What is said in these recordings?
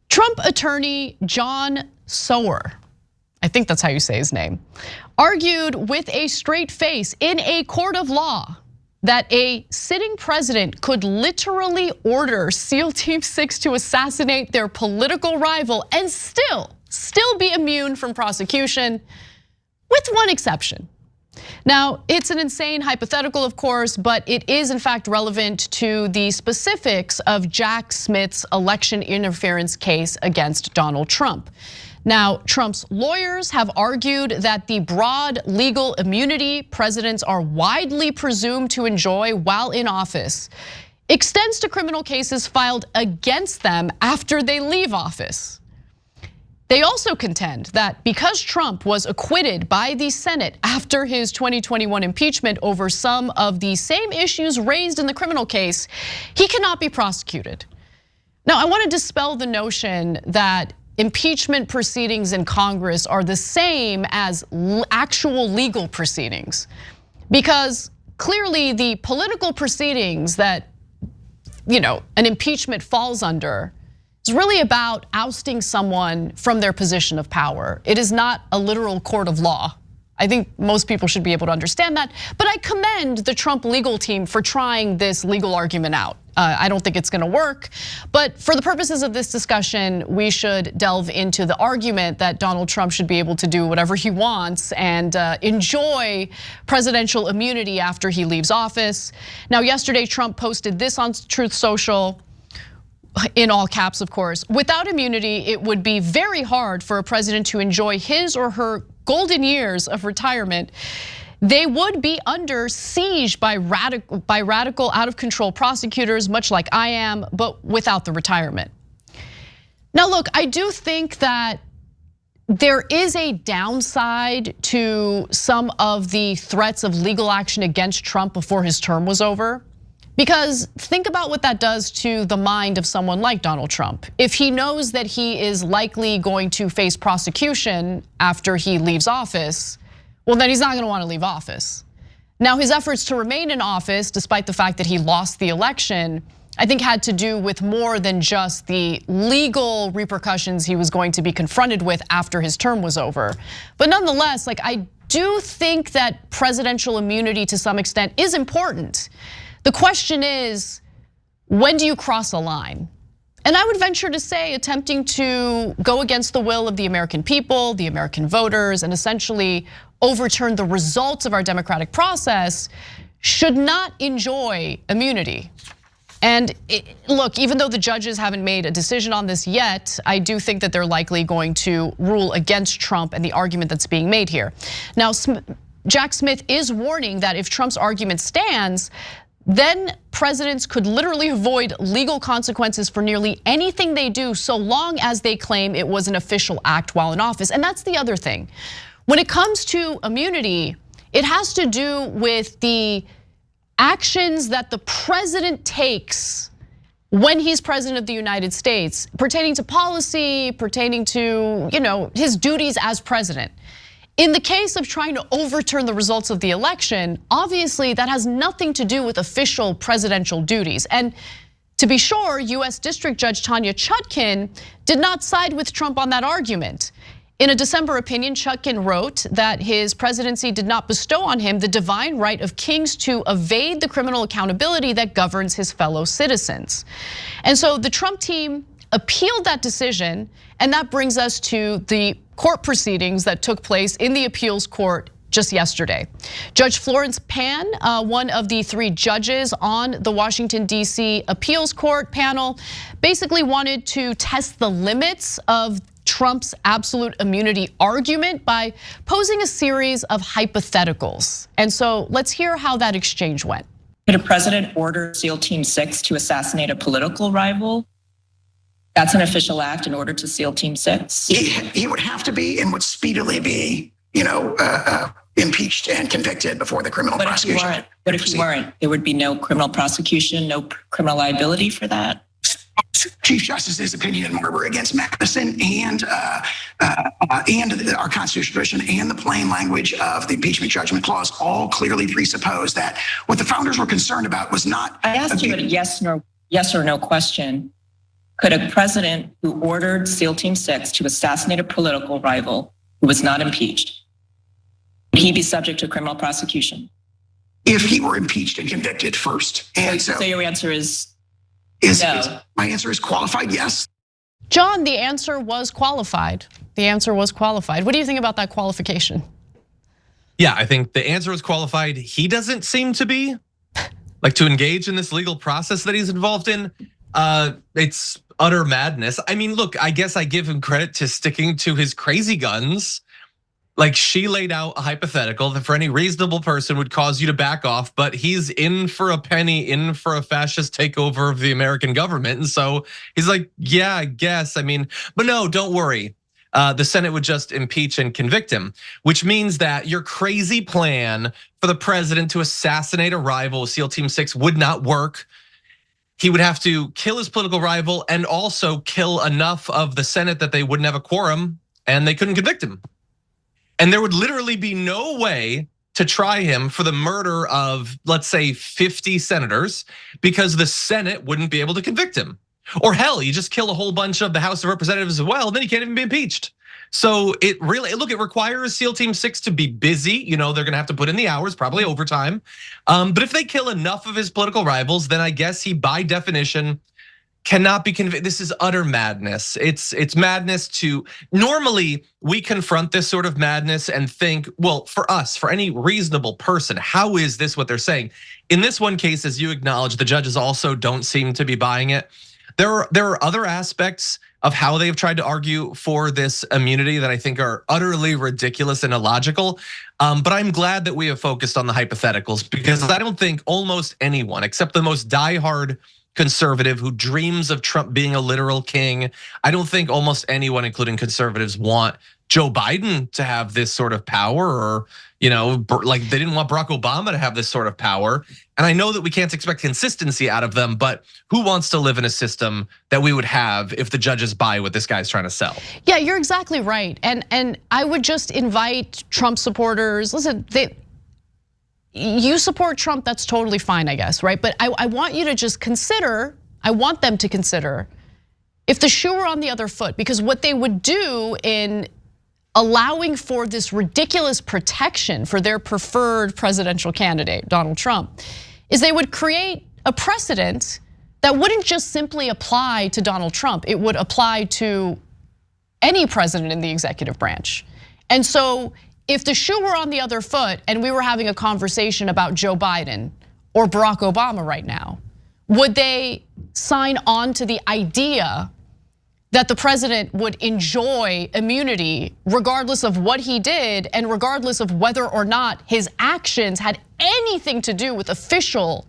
Trump attorney John Sauer, I think that's how you say his name, argued with a straight face in a court of law that a sitting president could literally order SEAL Team 6 to assassinate their political rival and still be immune from prosecution, with one exception. Now, it's an insane hypothetical, of course, but it is in fact relevant to the specifics of Jack Smith's election interference case against Donald Trump. Now, Trump's lawyers have argued that the broad legal immunity presidents are widely presumed to enjoy while in office extends to criminal cases filed against them after they leave office. They also contend that because Trump was acquitted by the Senate after his 2021 impeachment over some of the same issues raised in the criminal case, he cannot be prosecuted. Now, I want to dispel the notion that impeachment proceedings in Congress are the same as actual legal proceedings, because clearly the political proceedings that an impeachment falls under is really about ousting someone from their position of power. It is not a literal court of law. I think most people should be able to understand that, but I commend the Trump legal team for trying this legal argument out. I don't think it's gonna work, but for the purposes of this discussion, we should delve into the argument that Donald Trump should be able to do whatever he wants and enjoy presidential immunity after he leaves office. Now, yesterday, Trump posted this on Truth Social, in all caps, of course. Without immunity, it would be very hard for a president to enjoy his or her golden years of retirement. They would be under siege by radical, out of control prosecutors, much like I am, but without the retirement. Now, look, I do think that there is a downside to some of the threats of legal action against Trump before his term was over. Because think about what that does to the mind of someone like Donald Trump. If he knows that he is likely going to face prosecution after he leaves office, well, then he's not gonna wanna leave office. Now, his efforts to remain in office, despite the fact that he lost the election, I think had to do with more than just the legal repercussions he was going to be confronted with after his term was over. But nonetheless, I do think that presidential immunity to some extent is important. The question is, when do you cross a line? And I would venture to say attempting to go against the will of the American people, the American voters, and essentially overturn the results of our democratic process should not enjoy immunity. And look, even though the judges haven't made a decision on this yet, I do think that they're likely going to rule against Trump and the argument that's being made here. Now, Jack Smith is warning that if Trump's argument stands, then presidents could literally avoid legal consequences for nearly anything they do so long as they claim it was an official act while in office. And that's the other thing. When it comes to immunity, it has to do with the actions that the president takes when he's president of the United States, pertaining to policy, pertaining to his duties as president. In the case of trying to overturn the results of the election, obviously that has nothing to do with official presidential duties. And to be sure, US District Judge Tanya Chutkan did not side with Trump on that argument. In a December opinion, Chutkan wrote that his presidency did not bestow on him the divine right of kings to evade the criminal accountability that governs his fellow citizens. And so the Trump team appealed that decision, and that brings us to the court proceedings that took place in the appeals court just yesterday. Judge Florence Pan, one of the 3 judges on the Washington, D.C. appeals court panel, basically wanted to test the limits of Trump's absolute immunity argument by posing a series of hypotheticals. And so let's hear how that exchange went. Could a president order SEAL Team 6 to assassinate a political rival? That's an official act in order to SEAL Team 6? He would have to be and would speedily be, impeached and convicted before the criminal prosecution. What if he weren't? There would be no criminal prosecution, no criminal liability for that? Chief Justice's opinion in Marbury against Madison and our constitutional tradition and the plain language of the impeachment judgment clause all clearly presuppose that what the founders were concerned about was not. I asked you a yes or no question. Could a president who ordered SEAL Team 6 to assassinate a political rival who was not impeached, would he be subject to criminal prosecution? If he were impeached and convicted first. And So your answer is no. My answer is qualified, yes. John, the answer was qualified. The answer was qualified. What do you think about that qualification? Yeah, I think the answer was qualified. He doesn't seem to be, like, to engage in this legal process that he's involved in. It's utter madness. I mean, look, I guess I give him credit to sticking to his crazy guns. Like, she laid out a hypothetical that for any reasonable person would cause you to back off, but he's in for a penny, in for a fascist takeover of the American government. And so he's like, yeah, I guess. I mean, but no, don't worry. The Senate would just impeach and convict him, which means that your crazy plan for the president to assassinate a rival, SEAL Team 6, would not work. He would have to kill his political rival and also kill enough of the Senate that they wouldn't have a quorum and they couldn't convict him. And there would literally be no way to try him for the murder of, let's say, 50 senators because the Senate wouldn't be able to convict him. Or hell, you just kill a whole bunch of the House of Representatives as well, then he can't even be impeached. So it really, look, it requires SEAL Team 6 to be busy. They're gonna have to put in the hours, probably overtime. But if they kill enough of his political rivals, then I guess he, by definition, cannot be convicted. This is utter madness. It's madness to, normally we confront this sort of madness and think, well, for us, for any reasonable person, how is this what they're saying? In this one case, as you acknowledge, the judges also don't seem to be buying it. There are other aspects of how they've tried to argue for this immunity that I think are utterly ridiculous and illogical. But I'm glad that we have focused on the hypotheticals because I don't think almost anyone, except the most diehard conservative who dreams of Trump being a literal king, I don't think almost anyone, including conservatives, want Joe Biden to have this sort of power, or like they didn't want Barack Obama to have this sort of power. And I know that we can't expect consistency out of them, but who wants to live in a system that we would have if the judges buy what this guy's trying to sell? Yeah, you're exactly right. And I would just invite Trump supporters, listen, you support Trump, that's totally fine, I guess, right? But I want you to just consider, I want them to consider if the shoe were on the other foot, because what they would do in allowing for this ridiculous protection for their preferred presidential candidate, Donald Trump, is they would create a precedent that wouldn't just simply apply to Donald Trump. It would apply to any president in the executive branch. And so if the shoe were on the other foot and we were having a conversation about Joe Biden or Barack Obama right now, would they sign on to the idea that the president would enjoy immunity regardless of what he did and regardless of whether or not his actions had anything to do with official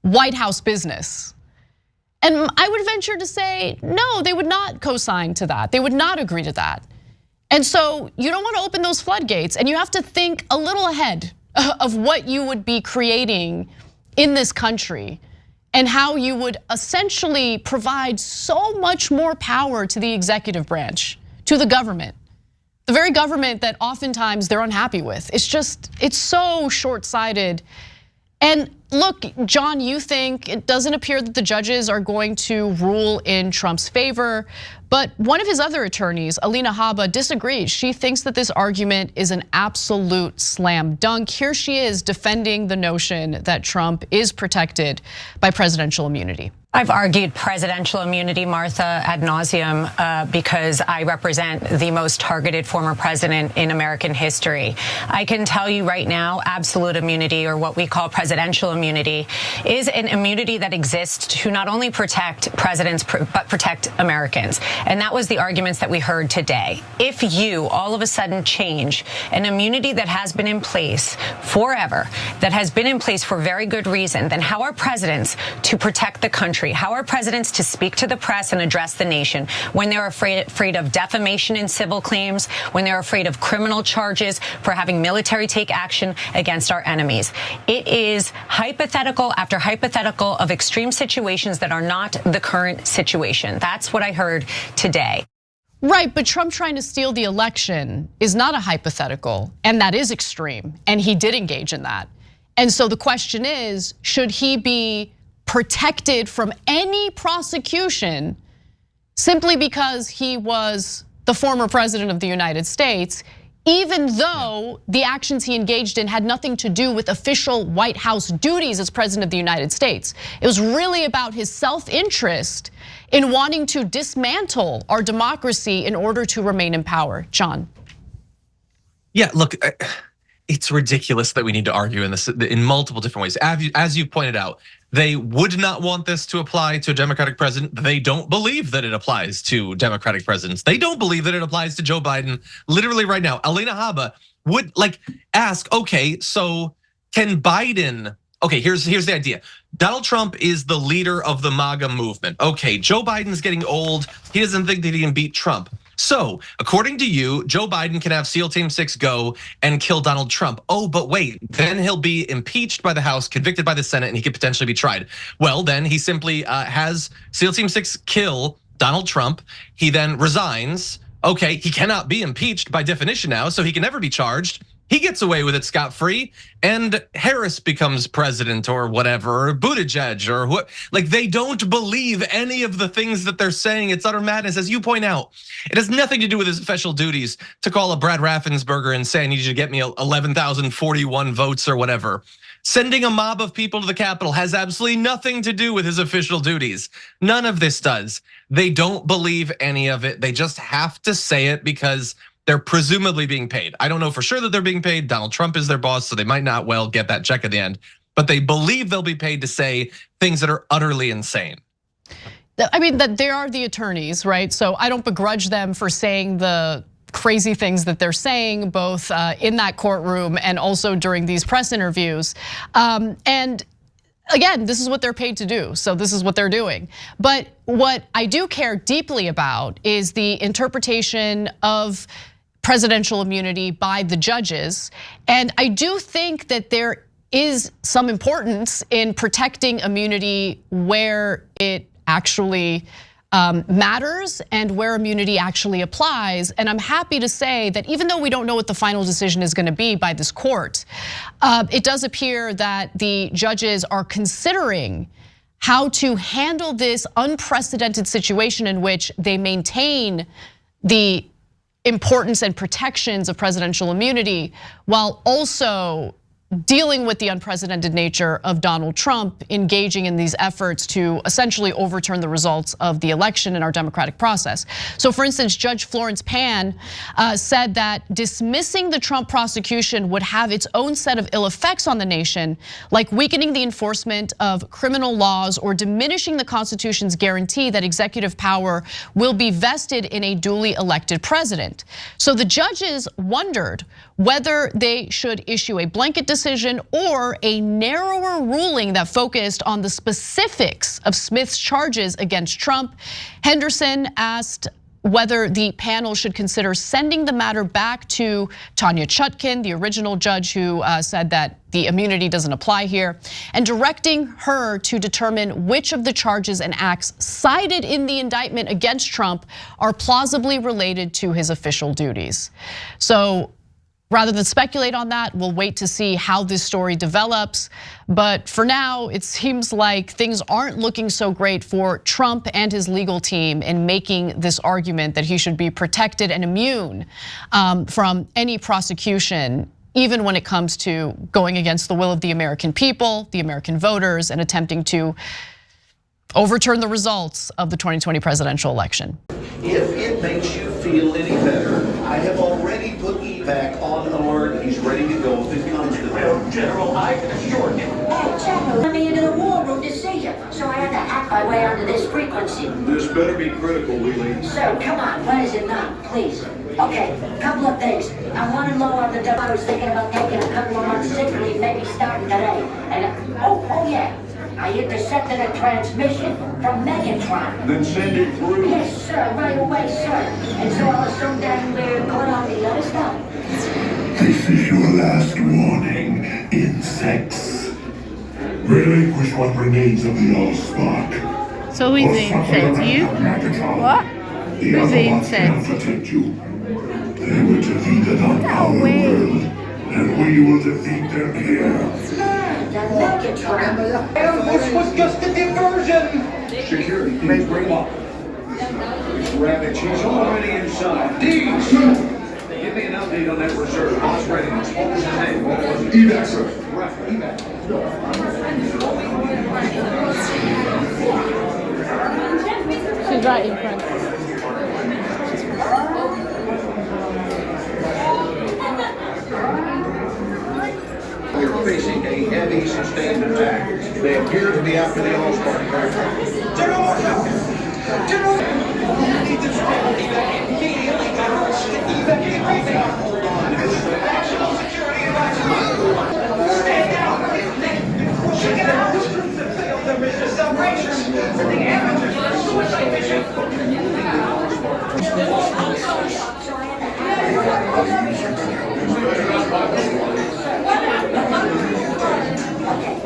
White House business? And I would venture to say, no, they would not co-sign to that. They would not agree to that. And so you don't want to open those floodgates, and you have to think a little ahead of what you would be creating in this country and how you would essentially provide so much more power to the executive branch, to the government. The very government that oftentimes they're unhappy with. It's so short-sighted. And look, John, you think it doesn't appear that the judges are going to rule in Trump's favor, but one of his other attorneys, Alina Habba, disagrees. She thinks that this argument is an absolute slam dunk. Here she is defending the notion that Trump is protected by presidential immunity. I've argued presidential immunity, Martha, ad nauseum because I represent the most targeted former president in American history. I can tell you right now, absolute immunity, or what we call presidential immunity, is an immunity that exists to not only protect presidents, but protect Americans. And that was the arguments that we heard today. If you all of a sudden change an immunity that has been in place forever, that has been in place for very good reason, then how are presidents to protect the country? How are presidents to speak to the press and address the nation when they're afraid of defamation in civil claims, when they're afraid of criminal charges for having military take action against our enemies? It is hypothetical after hypothetical of extreme situations that are not the current situation. That's what I heard today. Right, but Trump trying to steal the election is not a hypothetical, and that is extreme, and he did engage in that. And so the question is, should he be protected from any prosecution simply because he was the former president of the United States, even though the actions he engaged in had nothing to do with official White House duties as president of the United States. It was really about his self-interest in wanting to dismantle our democracy in order to remain in power. John. Yeah, look, it's ridiculous that we need to argue in this in multiple different ways. As you pointed out, they would not want this to apply to a Democratic president. They don't believe that it applies to Democratic presidents. They don't believe that it applies to Joe Biden. Literally right now, Alina Habba would ask, okay, so can Biden? Okay, here's the idea. Donald Trump is the leader of the MAGA movement. Okay, Joe Biden's getting old. He doesn't think that he can beat Trump. So, according to you, Joe Biden can have SEAL Team 6 go and kill Donald Trump. Oh, but wait, then he'll be impeached by the House, convicted by the Senate, and he could potentially be tried. Well, then he simply has SEAL Team 6 kill Donald Trump. He then resigns. Okay, he cannot be impeached by definition now, so he can never be charged. He gets away with it scot-free, and Harris becomes president or whatever, or Buttigieg or what. Like, they don't believe any of the things that they're saying. It's utter madness, as you point out. It has nothing to do with his official duties to call up Brad Raffensperger and say, I need you to get me 11,041 votes or whatever. Sending a mob of people to the Capitol has absolutely nothing to do with his official duties. None of this does. They don't believe any of it. They just have to say it because they're presumably being paid. I don't know for sure that they're being paid. Donald Trump is their boss, so they might not well get that check at the end. But they believe they'll be paid to say things that are utterly insane. I mean, that they are the attorneys, right? So I don't begrudge them for saying the crazy things that they're saying, both in that courtroom and also during these press interviews. And again, this is what they're paid to do, so this is what they're doing. But what I do care deeply about is the interpretation of presidential immunity by the judges. And I do think that there is some importance in protecting immunity where it actually matters and where immunity actually applies. And I'm happy to say that even though we don't know what the final decision is going to be by this court, it does appear that the judges are considering how to handle this unprecedented situation in which they maintain the importance and protections of presidential immunity while also dealing with the unprecedented nature of Donald Trump engaging in these efforts to essentially overturn the results of the election in our democratic process. So for instance, Judge Florence Pan said that dismissing the Trump prosecution would have its own set of ill effects on the nation, like weakening the enforcement of criminal laws or diminishing the Constitution's guarantee that executive power will be vested in a duly elected president. So the judges wondered whether they should issue a blanket decision or a narrower ruling that focused on the specifics of Smith's charges against Trump. Henderson asked whether the panel should consider sending the matter back to Tanya Chutkin, the original judge who said that the immunity doesn't apply here, and directing her to determine which of the charges and acts cited in the indictment against Trump are plausibly related to his official duties. So rather than speculate on that, we'll wait to see how this story develops. But for now, it seems like things aren't looking so great for Trump and his legal team in making this argument that he should be protected and immune from any prosecution, even when it comes to going against the will of the American people, the American voters, and attempting to overturn the results of the 2020 presidential election. If it makes you feel any better, I have already put EPAC on alert. He's ready to go if it comes to that. General, I can assure you. Hey, General, let me into the war room to see you, so I had to hack my way onto this frequency. This better be critical, Wheelie. So, come on, what is it now, please? Okay, couple of things. I wanted low on the double. I was thinking about taking a couple of months sick leave, maybe starting today. And oh yeah, I intercepted a transmission from Megatron. Then send it through. Yes, sir, right away, sir. And so I was so damn weird, good on the other stuff. This is your last warning, insects. Relinquish what remains of the Allspark. So who's the insect? You? What? Who's the insect? Protect you. They will defeat it on our world, and we will defeat them here. This was just a diversion. Security, please bring up. Ravage, he's already inside. Deeds! Give me an update on that reserve. Boss readiness. What was his name? What was it? Evac, sir. Right, evac. She's right in front. We're facing a heavy sustained attack. They appear to be after the All-Star aircraft. Hold on.